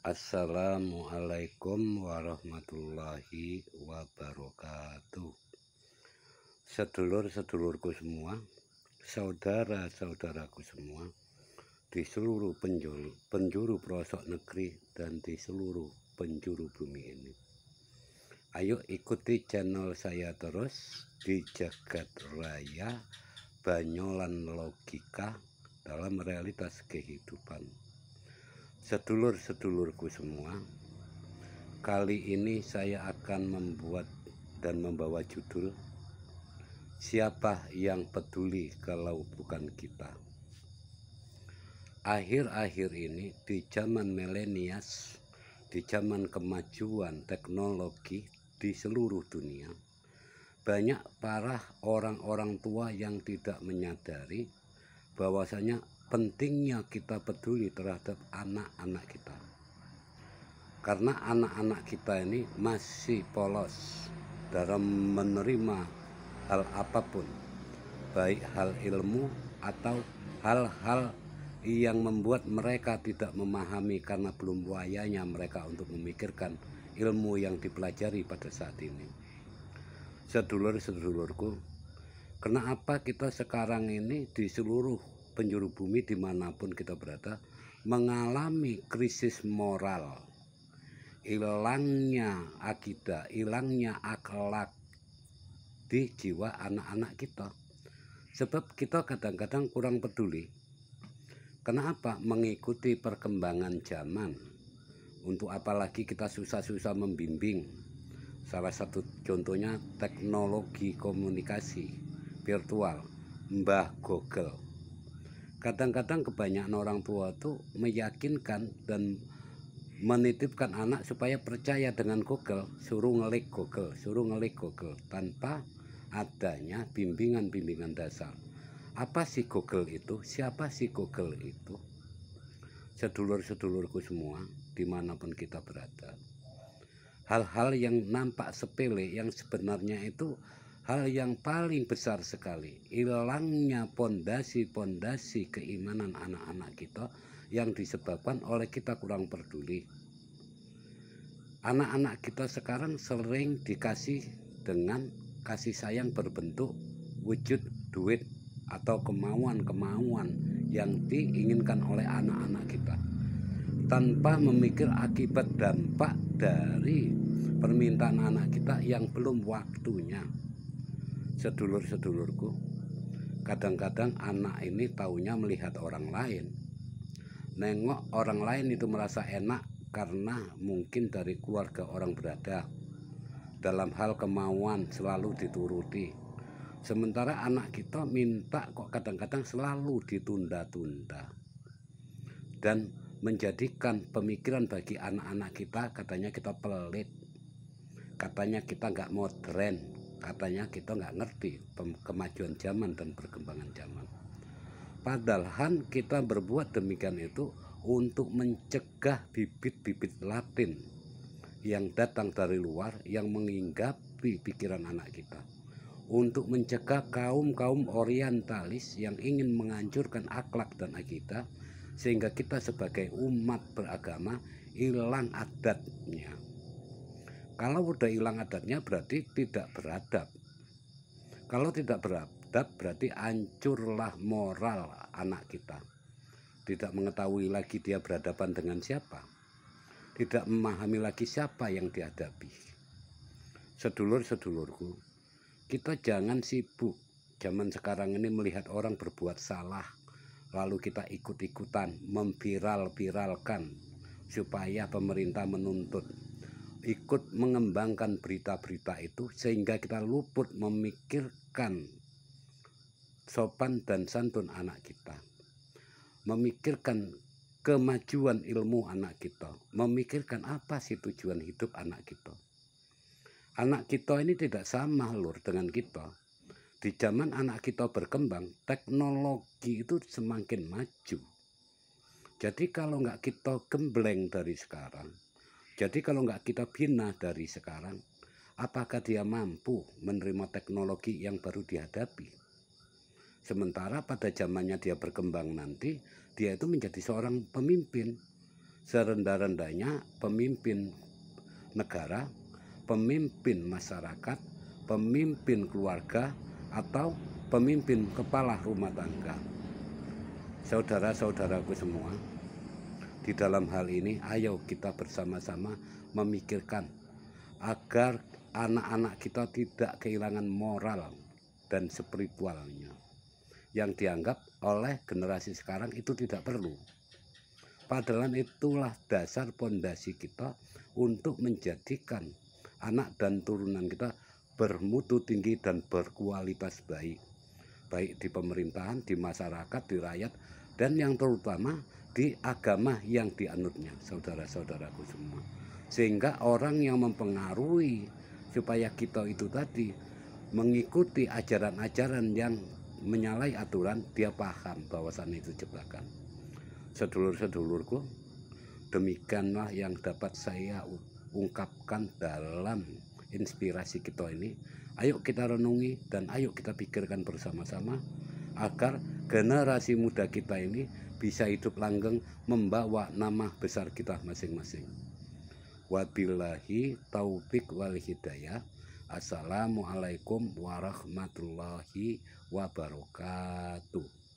Assalamualaikum warahmatullahi wabarakatuh. Sedulur-sedulurku semua, saudara-saudaraku semua, di seluruh penjuru pelosok negeri dan di seluruh penjuru bumi ini. Ayo ikuti channel saya terus di Jagat Raya Banyolan Logika dalam realitas kehidupan. Sedulur-sedulurku semua, kali ini saya akan membuat dan membawa judul Siapa yang peduli kalau bukan kita. Akhir-akhir ini di zaman milenials, di zaman kemajuan teknologi di seluruh dunia, banyak para orang-orang tua yang tidak menyadari bahwasanya pentingnya kita peduli terhadap anak-anak kita. Karena anak-anak kita ini masih polos dalam menerima hal apapun, baik hal ilmu atau hal-hal yang membuat mereka tidak memahami karena belum wayanya mereka untuk memikirkan ilmu yang dipelajari pada saat ini. Sedulur-sedulurku, kenapa kita sekarang ini di seluruh penjuru bumi dimanapun kita berada mengalami krisis moral, hilangnya akidah, hilangnya akhlak di jiwa anak-anak kita. Sebab kita kadang-kadang kurang peduli. Kenapa? Mengikuti perkembangan zaman. Untuk apalagi kita susah-susah membimbing. Salah satu contohnya teknologi komunikasi virtual, Mbah Google. Kadang-kadang kebanyakan orang tua tuh meyakinkan dan menitipkan anak supaya percaya dengan Google, suruh ngelik Google tanpa adanya bimbingan-bimbingan dasar. Apa sih Google itu? Siapa sih Google itu? Sedulur-sedulurku semua, dimanapun kita berada, hal-hal yang nampak sepele yang sebenarnya itu hal yang paling besar sekali. Hilangnya pondasi-pondasi keimanan anak-anak kita yang disebabkan oleh kita kurang peduli. Anak-anak kita sekarang sering dikasih dengan kasih sayang berbentuk wujud duit atau kemauan-kemauan yang diinginkan oleh anak-anak kita, tanpa memikir akibat dampak dari permintaan anak kita yang belum waktunya. Sedulur-sedulurku, kadang-kadang anak ini taunya melihat orang lain, nengok orang lain itu merasa enak karena mungkin dari keluarga orang berada, dalam hal kemauan selalu dituruti. Sementara anak kita minta kok kadang-kadang selalu ditunda-tunda, dan menjadikan pemikiran bagi anak-anak kita, katanya kita pelit, katanya kita nggak modern, katanya kita nggak ngerti kemajuan zaman dan perkembangan zaman. Padahal kita berbuat demikian itu untuk mencegah bibit-bibit latin yang datang dari luar yang menghinggapi pikiran anak kita, untuk mencegah kaum-kaum orientalis yang ingin menghancurkan akhlak dan akidah, sehingga kita sebagai umat beragama hilang adatnya. Kalau udah hilang adatnya berarti tidak beradab. Kalau tidak beradab berarti hancurlah moral anak kita. Tidak mengetahui lagi dia berhadapan dengan siapa. Tidak memahami lagi siapa yang dihadapi. Sedulur-sedulurku, kita jangan sibuk zaman sekarang ini melihat orang berbuat salah, lalu kita ikut-ikutan memviral-viralkan supaya pemerintah menuntut, ikut mengembangkan berita-berita itu, sehingga kita luput memikirkan sopan dan santun anak kita, memikirkan kemajuan ilmu anak kita, memikirkan apa sih tujuan hidup anak kita. Anak kita ini tidak sama lur dengan kita. Di zaman anak kita berkembang, teknologi itu semakin maju. Jadi kalau nggak kita gembleng dari sekarang, jadi kalau nggak kita bina dari sekarang, apakah dia mampu menerima teknologi yang baru dihadapi? Sementara pada zamannya dia berkembang nanti, dia itu menjadi seorang pemimpin, serendah-rendahnya pemimpin negara, pemimpin masyarakat, pemimpin keluarga, atau pemimpin kepala rumah tangga. Saudara-saudaraku semua, di dalam hal ini ayo kita bersama-sama memikirkan agar anak-anak kita tidak kehilangan moral dan spiritualnya yang dianggap oleh generasi sekarang itu tidak perlu. Padahal itulah dasar pondasi kita untuk menjadikan anak dan turunan kita bermutu tinggi dan berkualitas baik, baik di pemerintahan, di masyarakat, di rakyat, dan yang terutama di agama yang dianutnya, saudara-saudaraku semua. Sehingga orang yang mempengaruhi supaya kita itu tadi mengikuti ajaran-ajaran yang menyalahi aturan, dia paham bahwasannya itu jebakan. Sedulur-sedulurku, demikianlah yang dapat saya ungkapkan dalam inspirasi kita ini. Ayo kita renungi dan ayo kita pikirkan bersama-sama agar generasi muda kita ini bisa hidup langgeng membawa nama besar kita masing-masing. Wabillahi taufik wal hidayah. Assalamualaikum warahmatullahi wabarakatuh.